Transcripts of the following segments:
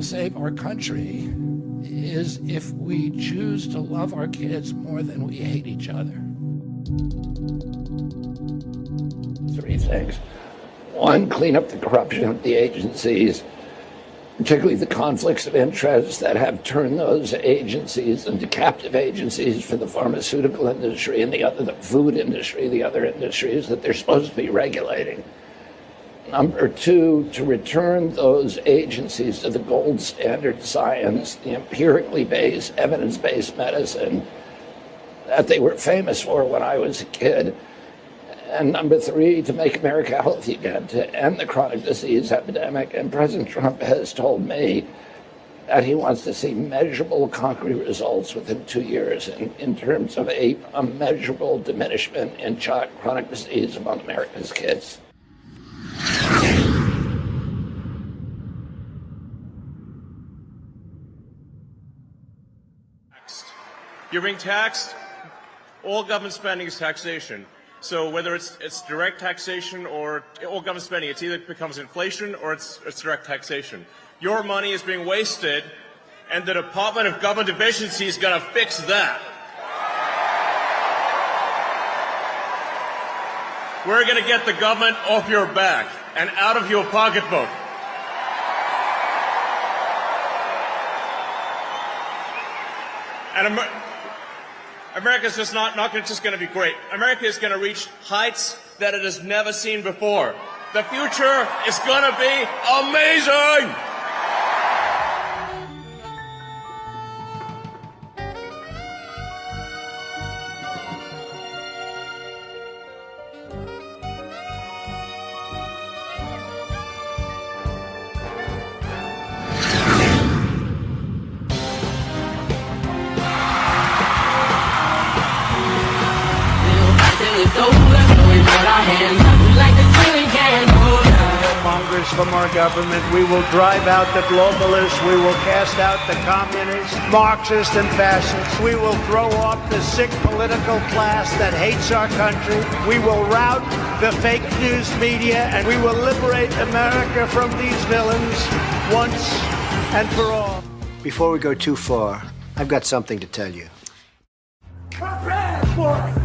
will save our country is if we choose to love our kids more than we hate each other. 3 things. 1, clean up the corruption of the agencies, particularly the conflicts of interest that have turned those agencies into captive agencies for the pharmaceutical industry and the food industry, the other industries that they're supposed to be regulating. Number 2, to return those agencies to the gold standard science, the empirically based, evidence-based medicine that they were famous for when I was a kid. And number 3, to make America healthy again, to end the chronic disease epidemic. And President Trump has told me that he wants to see measurable, concrete results within 2 years in terms of a measurable diminishment in chronic disease among America's kids. You're being taxed. All government spending is taxation. So whether it's direct taxation or all government spending, it either becomes inflation or it's direct taxation. Your money is being wasted, and the Department of Government Efficiency is going to fix that. We're going to get the government off your back and out of your pocketbook. And America's just not just going to be great. America is going to reach heights that it has never seen before. The future is going to be amazing! From our government, we will drive out the globalists, we will cast out the communists, Marxists and fascists, we will throw off the sick political class that hates our country, we will rout the fake news media, and we will liberate America from these villains once and for all. Before we go too far, I've got something to tell you. Prepare for it!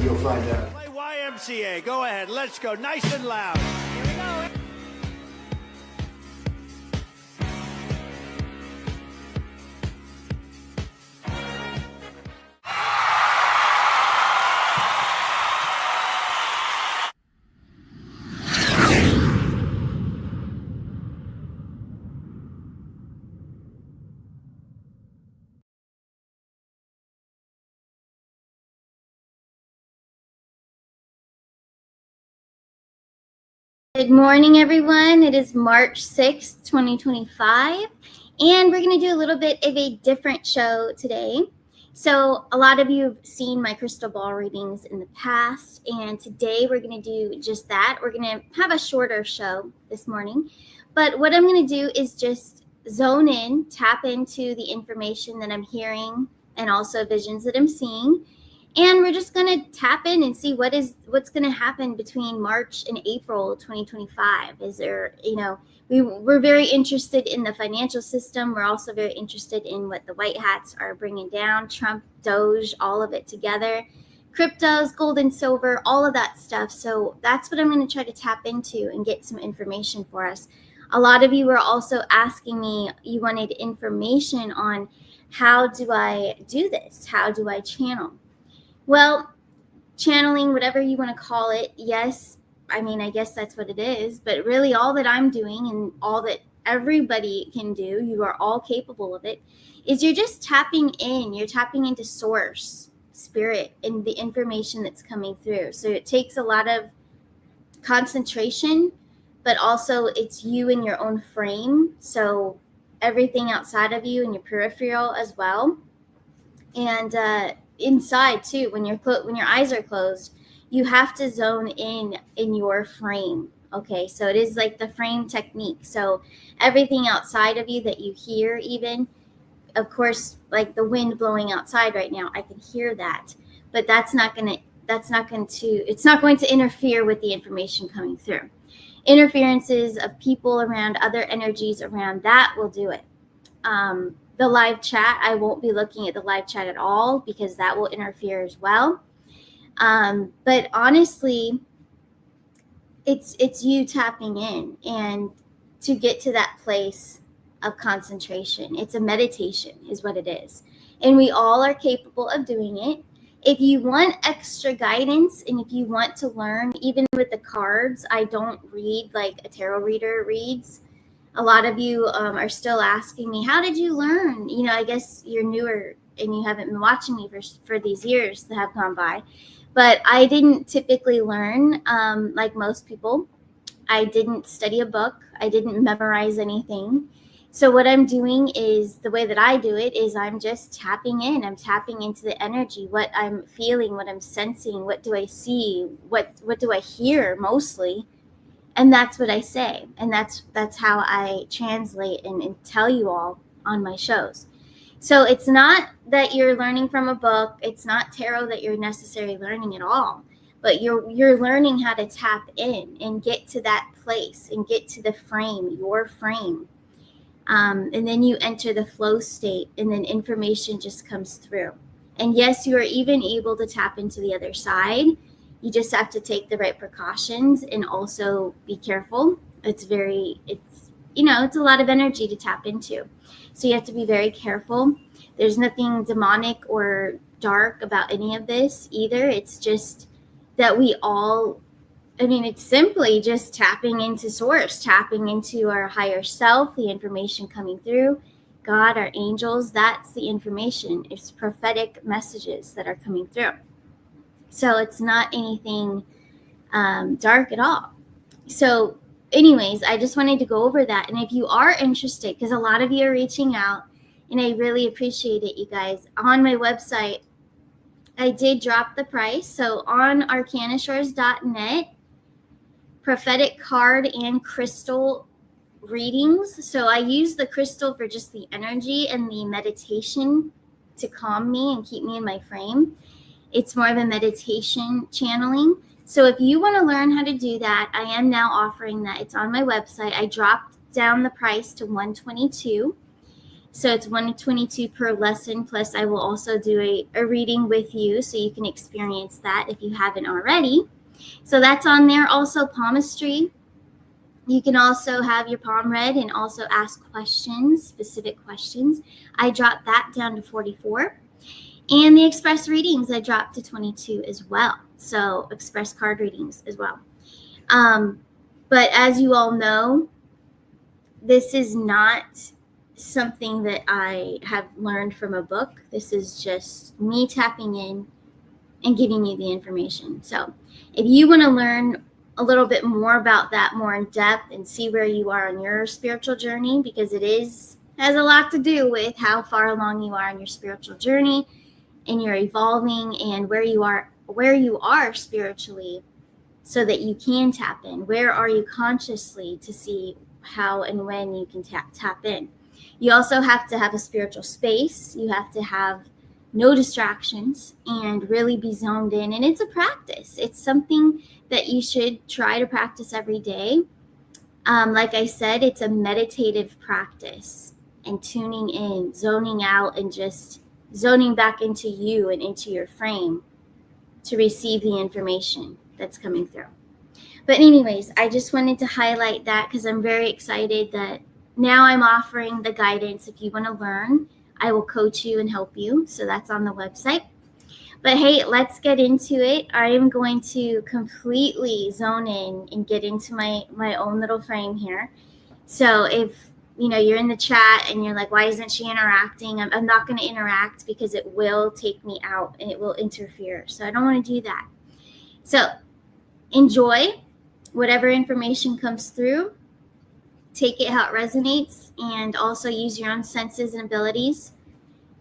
You'll find out. Play YMCA. Go ahead. Let's go. Nice and loud. Here we go. Good morning, everyone. It is March 6th, 2025, and we're going to do a little bit of a different show today. So a lot of you have seen my crystal ball readings in the past, and today we're going to do just that. We're going to have a shorter show this morning, but what I'm going to do is just zone in, tap into the information that I'm hearing and also visions that I'm seeing. And we're just going to tap in and see what's going to happen between March and April 2025. Is there, we're very interested in the financial system. We're also very interested in what the white hats are bringing down, Trump, Doge, all of it together, cryptos, gold and silver, all of that stuff. So that's what I'm going to try to tap into and get some information for us. A lot of you were also asking me, you wanted information on how do I do this? How do I channel? Well, channeling, whatever you want to call it, yes, I guess that's what it is. But really all that I'm doing and all that everybody can do, you are all capable of it, is you're just tapping in. You're tapping into source, spirit, and the information that's coming through. So it takes a lot of concentration, but also it's you in your own frame. So everything outside of you and your peripheral as well. And inside too, when your eyes are closed, you have to zone in your frame. Okay, so it is like the frame technique. So everything outside of you that you hear, even, of course, like the wind blowing outside right now, I can hear that, but that's not going to it's not going to interfere with the information coming through. Interferences of people around, other energies around, that will do it. The live chat, I won't be looking at the live chat at all because that will interfere as well. But honestly, it's you tapping in and to get to that place of concentration. It's a meditation is what it is. And we all are capable of doing it. If you want extra guidance and if you want to learn, even with the cards, I don't read like a tarot reader reads. A lot of you are still asking me, how did you learn? You know, I guess you're newer and you haven't been watching me for these years that have gone by. But I didn't typically learn like most people. I didn't study a book. I didn't memorize anything. So what I'm doing is, the way that I do it is I'm just tapping in. I'm tapping into the energy, what I'm feeling, what I'm sensing, what do I see, what do I hear mostly. And that's what I say. And that's how I translate and tell you all on my shows. So it's not that you're learning from a book. It's not tarot that you're necessarily learning at all. But you're learning how to tap in and get to that place and get to the frame, your frame. And then you enter the flow state and then information just comes through. And yes, you are even able to tap into the other side. You just have to take the right precautions and also be careful. It's a lot of energy to tap into. So you have to be very careful. There's nothing demonic or dark about any of this either. It's just that it's simply just tapping into source, tapping into our higher self, the information coming through, God, our angels, that's the information. It's prophetic messages that are coming through. So it's not anything dark at all. So anyways, I just wanted to go over that. And if you are interested, because a lot of you are reaching out, and I really appreciate it, you guys, on my website, I did drop the price. So on arcanashores.net, prophetic card and crystal readings. So I use the crystal for just the energy and the meditation to calm me and keep me in my frame. It's more of a meditation channeling. So if you want to learn how to do that, I am now offering that. It's on my website. I dropped down the price to $122. So it's $122 per lesson. Plus I will also do a reading with you so you can experience that if you haven't already. So that's on there. Also palmistry. You can also have your palm read and also ask questions, specific questions. I dropped that down to $44. And the express readings I dropped to $22 as well. So express card readings as well. But as you all know, this is not something that I have learned from a book. This is just me tapping in and giving you the information. So if you want to learn a little bit more about that more in depth and see where you are on your spiritual journey, because has a lot to do with how far along you are on your spiritual journey and you're evolving and where you are spiritually, so that you can tap in. Where are you consciously to see how and when you can tap in. You also have to have a spiritual space. You have to have no distractions and really be zoned in. And it's a practice. It's something that you should try to practice every day. Like I said, it's a meditative practice and tuning in, zoning out, and just zoning back into you and into your frame to receive the information that's coming through. But anyways, I just wanted to highlight that because I'm very excited that now I'm offering the guidance. If you want to learn, I will coach you and help you. So that's on the website. But hey, let's get into it. I am going to completely zone in and get into my own little frame here. So if you're in the chat and you're like, why isn't she interacting? I'm not going to interact because it will take me out and it will interfere. So I don't want to do that. So enjoy whatever information comes through. Take it how it resonates, and also use your own senses and abilities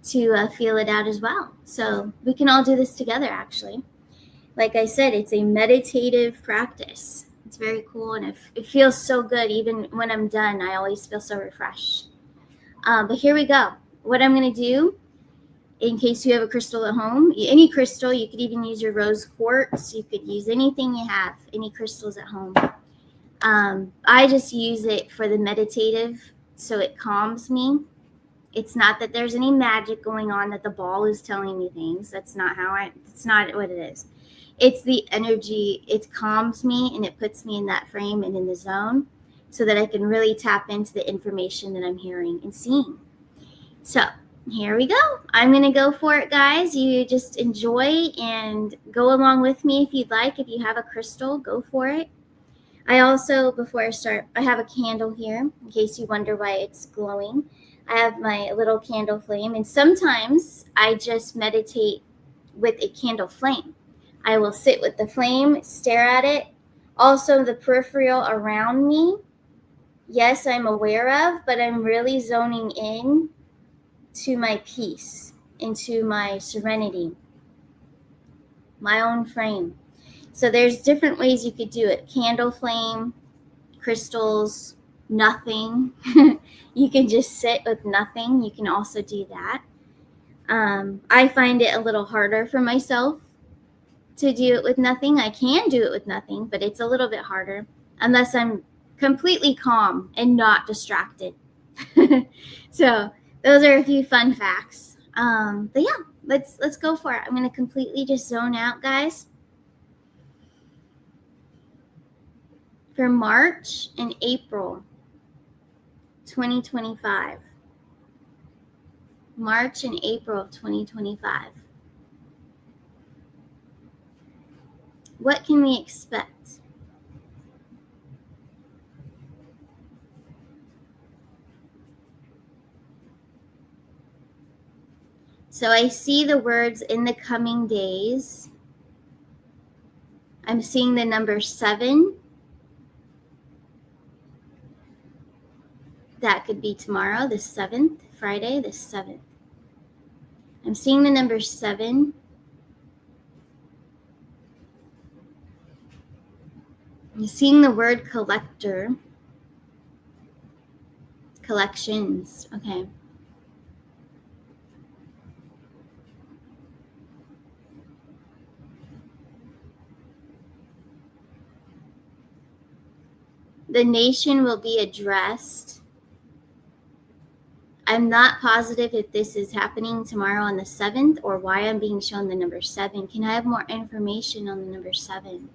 to feel it out as well. So we can all do this together, actually. Like I said, it's a meditative practice. It's very cool, and it feels so good. Even when I'm done, I always feel so refreshed. But here we go. What I'm going to do in case you have a crystal at home. Any crystal, you could even use your rose quartz. You could use anything you have, any crystals at home. I just use it for the meditative, so it calms me. It's not that there's any magic going on, that the ball is telling me things. That's not what it is. It's the energy. It calms me and it puts me in that frame and in the zone so that I can really tap into the information that I'm hearing and seeing. So here we go. I'm going to go for it, guys. You just enjoy and go along with me if you'd like. If you have a crystal, go for it. I also, before I start, I have a candle here in case you wonder why it's glowing. I have my little candle flame, and sometimes I just meditate with a candle flame. I will sit with the flame, stare at it. Also, the peripheral around me, yes, I'm aware of, but I'm really zoning in to my peace, into my serenity, my own frame. So there's different ways you could do it. Candle flame, crystals, nothing. You can just sit with nothing. You can also do that. I find it a little harder for myself to do it with nothing. I can do it with nothing, but it's a little bit harder unless I'm completely calm and not distracted. So those are a few fun facts. But yeah, let's go for it. I'm going to completely just zone out, guys. For March and April 2025. March and April 2025. What can we expect? So I see the words in the coming days. I'm seeing the number 7. That could be tomorrow, the 7th, Friday, the 7th. I'm seeing the number 7. I'm seeing the word collector. Collections, okay. The nation will be addressed. I'm not positive if this is happening tomorrow on the 7th or why I'm being shown the number 7. Can I have more information on the number 7?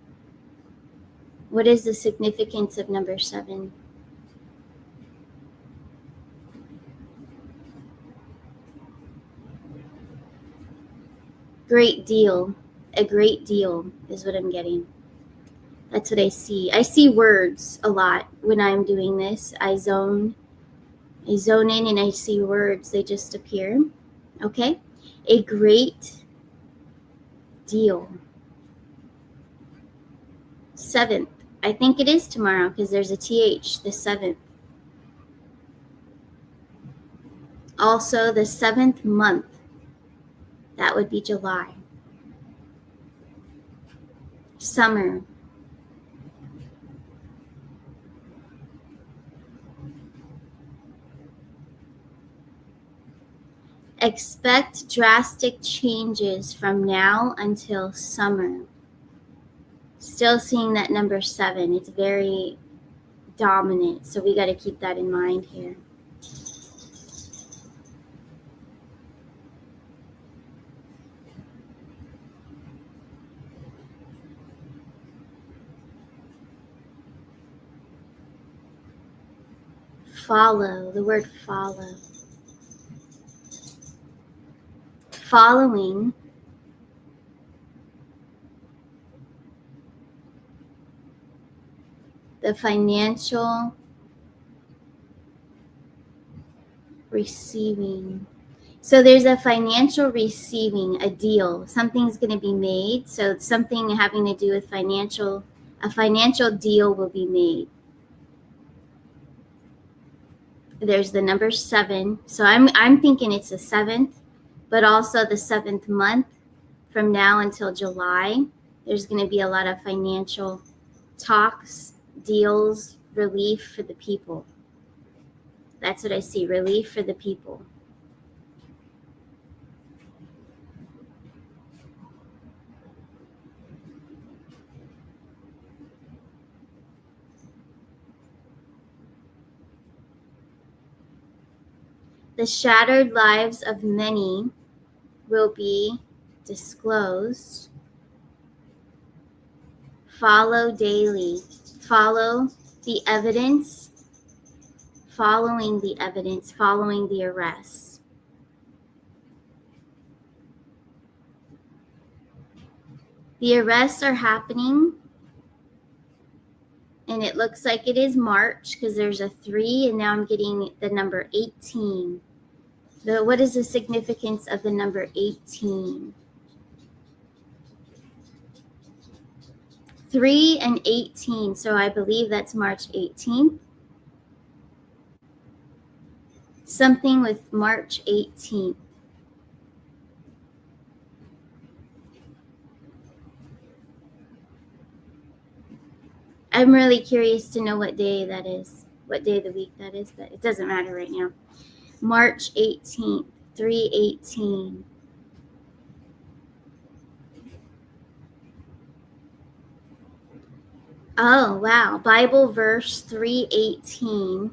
What is the significance of number 7? Great deal. A great deal is what I'm getting. That's what I see. I see words a lot when I'm doing this. I zone in and I see words. They just appear. Okay? A great deal. 7th. I think it is tomorrow because there's a TH, the 7th. Also, the 7th month. That would be July. Summer. Expect drastic changes from now until summer. Still seeing that number 7. It's very dominant, so we got to keep that in mind here. Follow, the word follow. Following the financial receiving. So there's a financial receiving, a deal. Something's going to be made. So something having to do with financial, a financial deal will be made. There's the number 7. So I'm thinking it's the 7th, but also the 7th month from now until July. There's going to be a lot of financial talks, deals, relief for the people. That's what I see, relief for the people. The shattered lives of many will be disclosed. Follow daily. Follow the evidence, following the evidence, following the arrests. The arrests are happening, and it looks like it is March because there's a 3, and now I'm getting the number 18. What is the significance of the number 18? 3 and 18, so I believe that's March 18th. Something with March 18th. I'm really curious to know what day that is, what day of the week that is, but it doesn't matter right now. March 18th, 3:18. Oh, wow. Bible verse 3:18.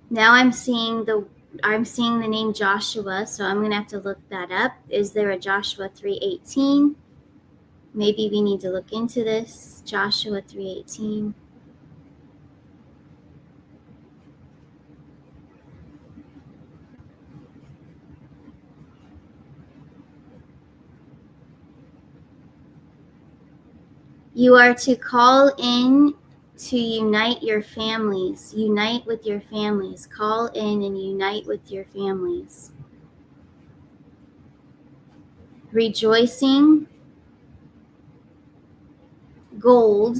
Now I'm seeing the name Joshua, so I'm going to have to look that up. Is there a Joshua 3:18? Maybe we need to look into this. Joshua 3:18. You are to call in to unite your families. Unite with your families. Call in and unite with your families. Rejoicing, gold,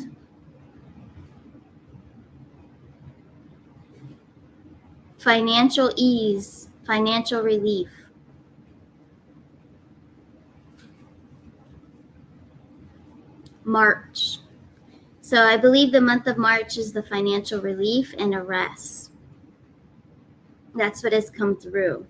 financial ease, financial relief. March. So I believe the month of March is the financial relief and arrests. That's what has come through.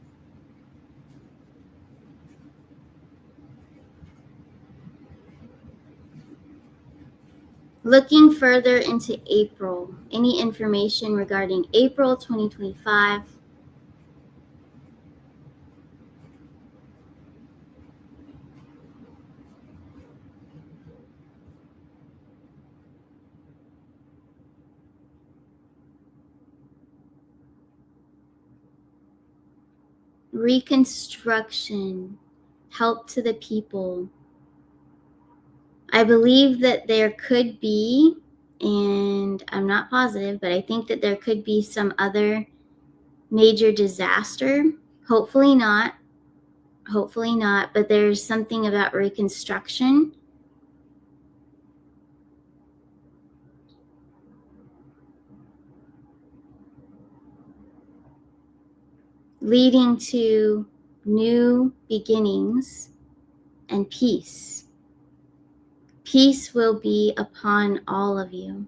Looking further into April, any information regarding April 2025? Reconstruction, help to the people. I believe that there could be, and I'm not positive, but I think that there could be some other major disaster. Hopefully not, but there's something about reconstruction. Leading to new beginnings and peace. Peace will be upon all of you.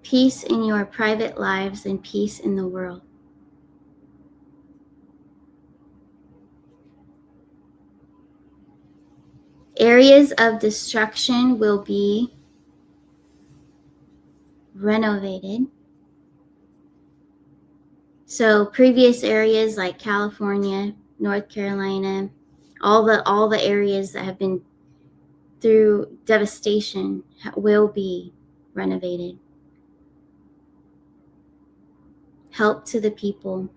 Peace in your private lives and peace in the world. Areas of destruction will be renovated. So previous areas like California, North Carolina, all the areas that have been through devastation will be renovated. Help to the people.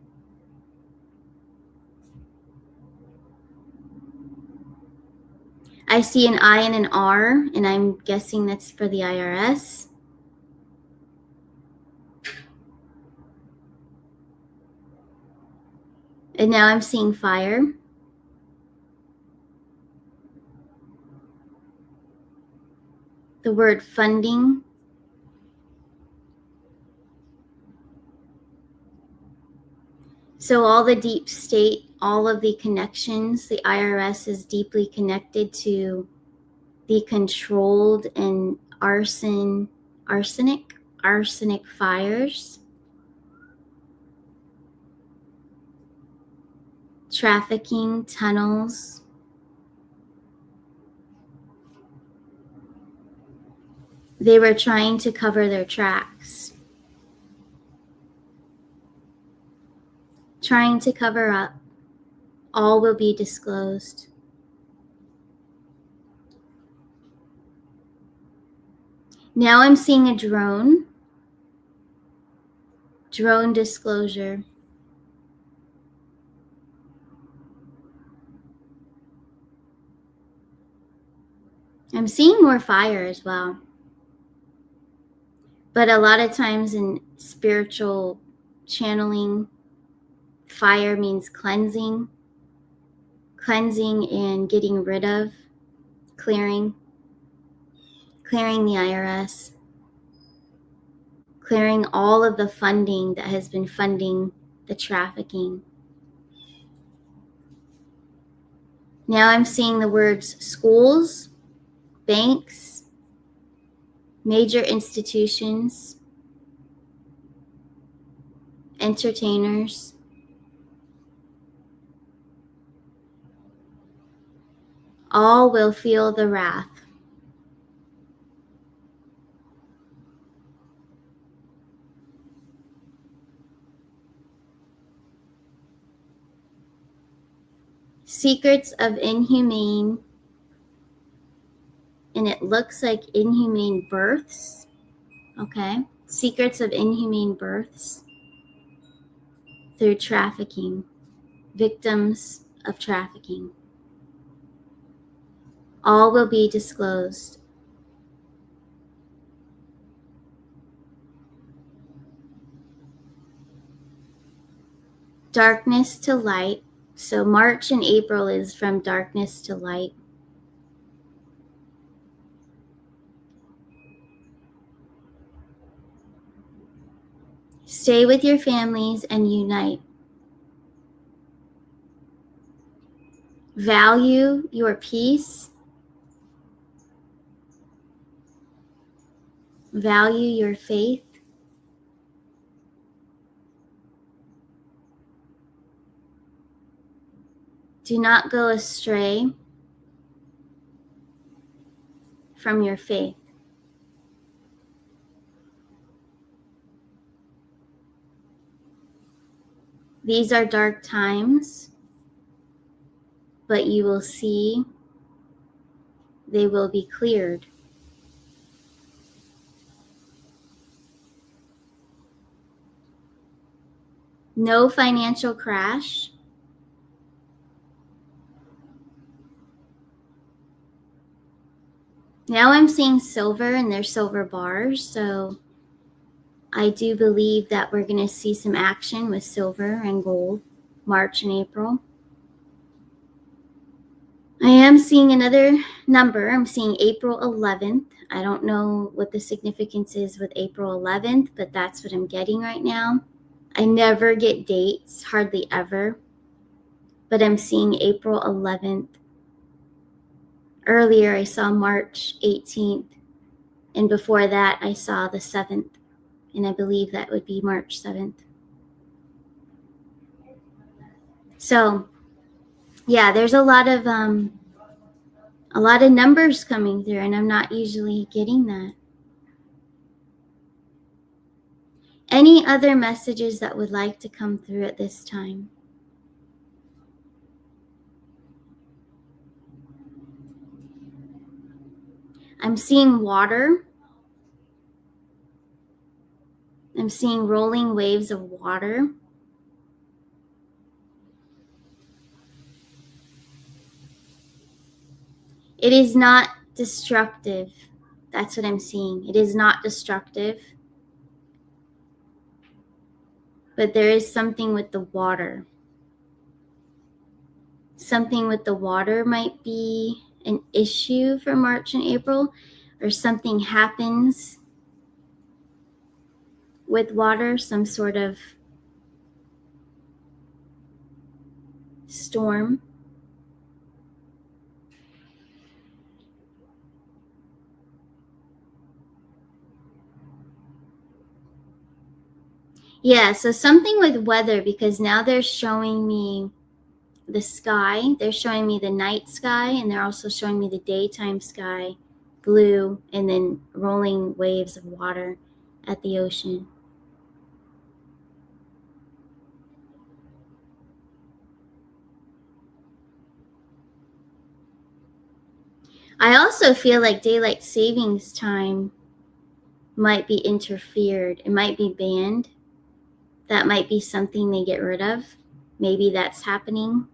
I see an I and an R, and I'm guessing that's for the IRS. And now I'm seeing fire. The word funding. So all the deep state, all of the connections, the IRS is deeply connected to the controlled and arsenic fires, trafficking, tunnels. They were trying to cover their tracks. trying to cover up, all will be disclosed. Now I'm seeing a drone disclosure. I'm seeing more fire as well. But a lot of times in spiritual channeling, fire means cleansing and getting rid of, clearing the IRS, clearing all of the funding that has been funding the trafficking. Now I'm seeing the words schools, banks, major institutions, entertainers, all will feel the wrath. Secrets of inhumane, and it looks like inhumane births. Okay. Secrets of inhumane births through trafficking, victims of trafficking. All will be disclosed. Darkness to light. So March and April is from darkness to light. Stay with your families and unite. Value your peace. Value your faith. Do not go astray from your faith. These are dark times, but you will see they will be cleared. No financial crash. Now I'm seeing silver and there's silver bars, so I do believe that we're going to see some action with silver and gold, March and April. I am seeing another number. I'm seeing April 11th. I don't know what the significance is with April 11th, but that's what I'm getting right now. I never get dates, hardly ever, but I'm seeing April 11th. Earlier, I saw March 18th, and before that, I saw the 7th, and I believe that would be March 7th. So, yeah, there's a lot of numbers coming through, and I'm not usually getting that. Any other messages that would like to come through at this time? I'm seeing water. I'm seeing rolling waves of water. It is not destructive. That's what I'm seeing. It is not destructive. But there is something with the water. Something with the water might be an issue for March and April, or something happens with water, some sort of storm. Yeah, so something with weather, because now they're showing me the sky. They're showing me the night sky, and they're also showing me the daytime sky, blue, and then rolling waves of water at the ocean. I also feel like daylight savings time might be interfered. It might be banned. That might be something they get rid of. Maybe that's happening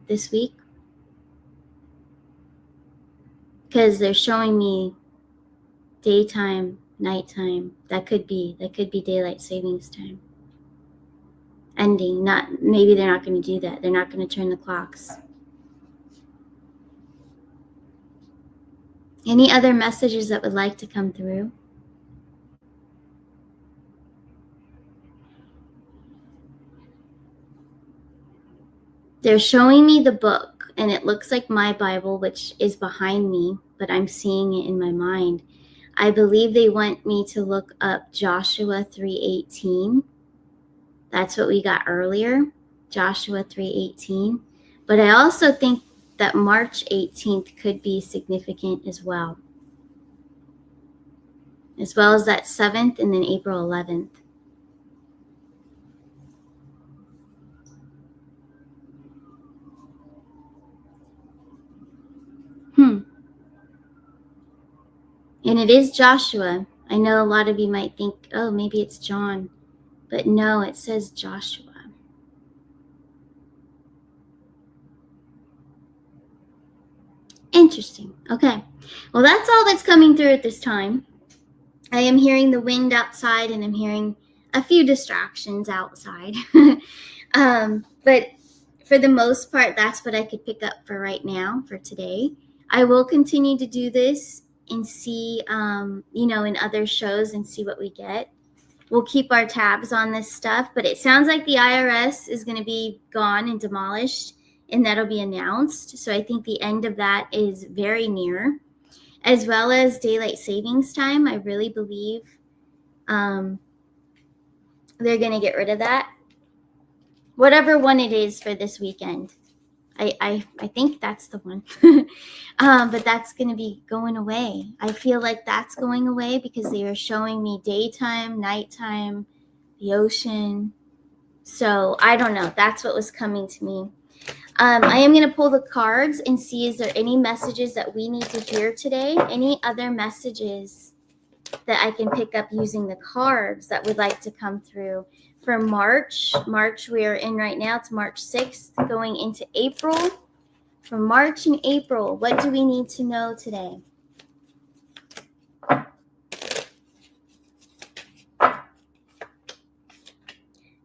this week. Because they're showing me daytime, nighttime. That could be daylight savings time ending. Maybe they're not going to do that. They're not going to turn the clocks. Any other messages that would like to come through? They're showing me the book, and it looks like my Bible, which is behind me, but I'm seeing it in my mind. I believe they want me to look up Joshua 3:18. That's what we got earlier, Joshua 3:18. But I also think that March 18th could be significant as well as that 7th and then April 11th. And it is Joshua. I know a lot of you might think, oh, maybe it's John. But no, it says Joshua. Interesting. Okay. Well, that's all that's coming through at this time. I am hearing the wind outside, and I'm hearing a few distractions outside. But for the most part, that's what I could pick up for right now, for today. I will continue to do this and see, in other shows and see what we get. We'll keep our tabs on this stuff, but it sounds like the IRS is going to be gone and demolished, and that'll be announced. So I think the end of that is very near, as well as daylight savings time. I really believe they're going to get rid of that. Whatever one it is for this weekend. I think that's the one. But that's going to be going away. I feel like that's going away because they are showing me daytime, nighttime, the ocean. So I don't know. That's what was coming to me. I am going to pull the cards and see, is there any messages that we need to hear today? Any other messages that I can pick up using the cards that would like to come through? For March we are in right now, it's March 6th, going into April. For March and April, what do we need to know today?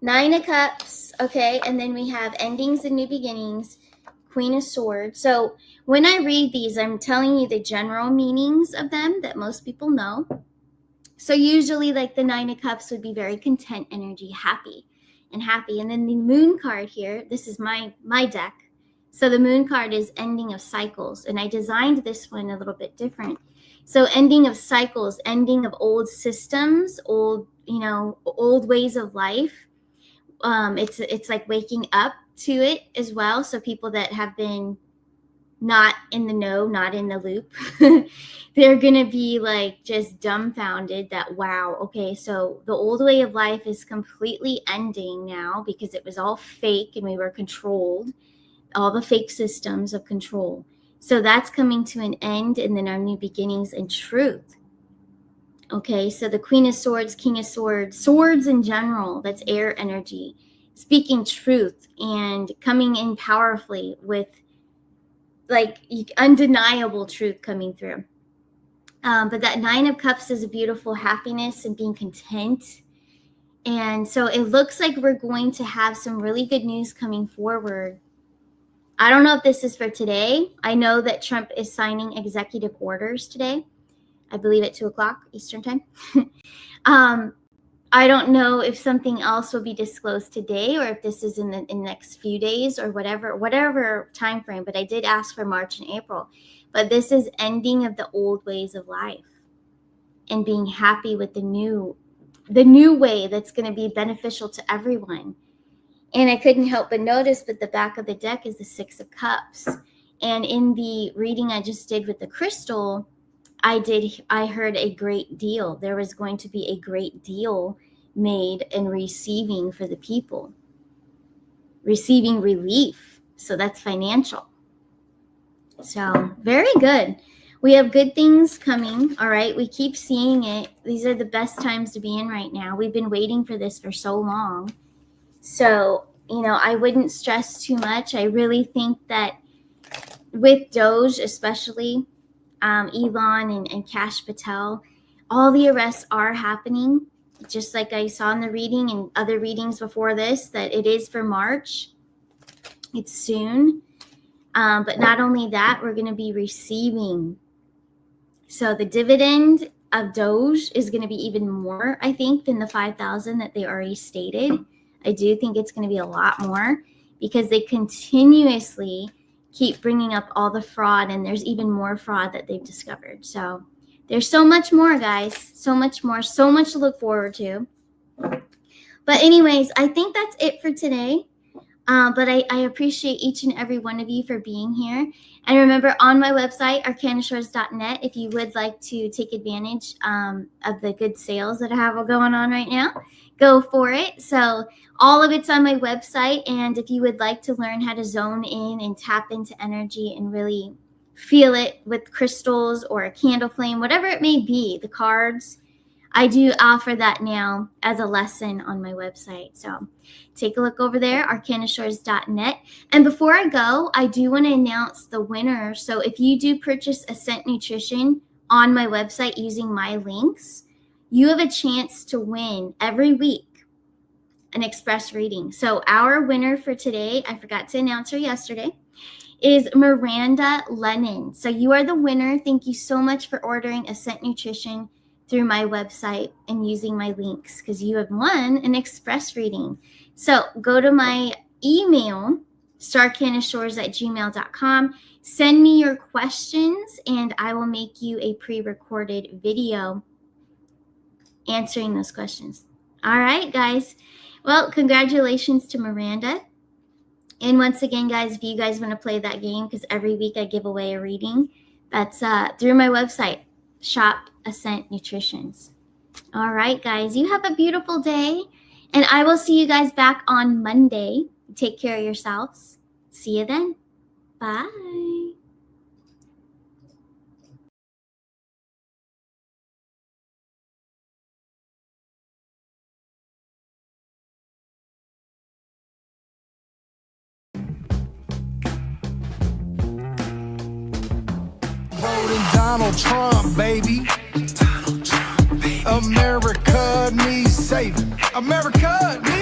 Nine of Cups, okay, and then we have endings and new beginnings, Queen of Swords. So when I read these, I'm telling you the general meanings of them that most people know. So usually, like the Nine of Cups would be very content energy, happy. And then the Moon card here, this is my deck. So the Moon card is ending of cycles. And I designed this one a little bit different. So ending of cycles, ending of old systems, old ways of life. It's like waking up to it as well. So people that have been not in the know, not in the loop, they're going to be like just dumbfounded that, wow, okay, so the old way of life is completely ending now because it was all fake and we were controlled, all the fake systems of control. So that's coming to an end, and then our new beginnings and truth. Okay, so the Queen of Swords, King of Swords, swords in general, that's air energy, speaking truth and coming in powerfully with like undeniable truth coming through. But that Nine of Cups is a beautiful happiness and being content. And so it looks like we're going to have some really good news coming forward. I don't know if this is for today. I know that Trump is signing executive orders today. I believe at 2:00 Eastern time. I don't know if something else will be disclosed today or if this is in the next few days or whatever time frame. But I did ask for March and April. But this is ending of the old ways of life and being happy with the new way that's going to be beneficial to everyone. And I couldn't help but notice, but the back of the deck is the Six of Cups. And in the reading I just did with the crystal, I heard a great deal. There was going to be a great deal made and receiving for the people, receiving relief. So that's financial. So very good. We have good things coming. All right. We keep seeing it. These are the best times to be in right now. We've been waiting for this for so long. So, I wouldn't stress too much. I really think that with Doge, especially Elon and Kash Patel, all the arrests are happening, just like I saw in the reading and other readings before this, that it is for March. It's soon. But not only that, we're going to be receiving. So the dividend of Doge is going to be even more, I think, than the 5,000 that they already stated. I do think it's going to be a lot more because they continuously keep bringing up all the fraud, and there's even more fraud that they've discovered. So there's so much more, guys, so much more, so much to look forward to. But anyways, I think that's it for today. But I appreciate each and every one of you for being here. And remember, on my website, arcanashores.net, if you would like to take advantage of the good sales that I have going on right now, go for it. So all of it's on my website. And if you would like to learn how to zone in and tap into energy and really feel it with crystals or a candle flame, whatever it may be, the cards, I do offer that now as a lesson on my website. So take a look over there, arcanashores.net. And before I go, I do want to announce the winner. So if you do purchase Ascent Nutrition on my website using my links, you have a chance to win every week an express reading. So our winner for today, I forgot to announce her yesterday, is Miranda Lennon. So you are the winner. Thank you so much for ordering Ascent Nutrition through my website and using my links, because you have won an express reading. So go to my email, starcanashores@gmail.com. Send me your questions, and I will make you a pre-recorded video answering those questions. All right, guys. Well, congratulations to Miranda. And once again, guys, if you guys want to play that game, because every week I give away a reading, that's through my website, Shop Ascent Nutritions. All right, guys, you have a beautiful day, and I will see you guys back on Monday. Take care of yourselves. See you then. Bye. Voting Donald Trump, baby. America needs saving. America needs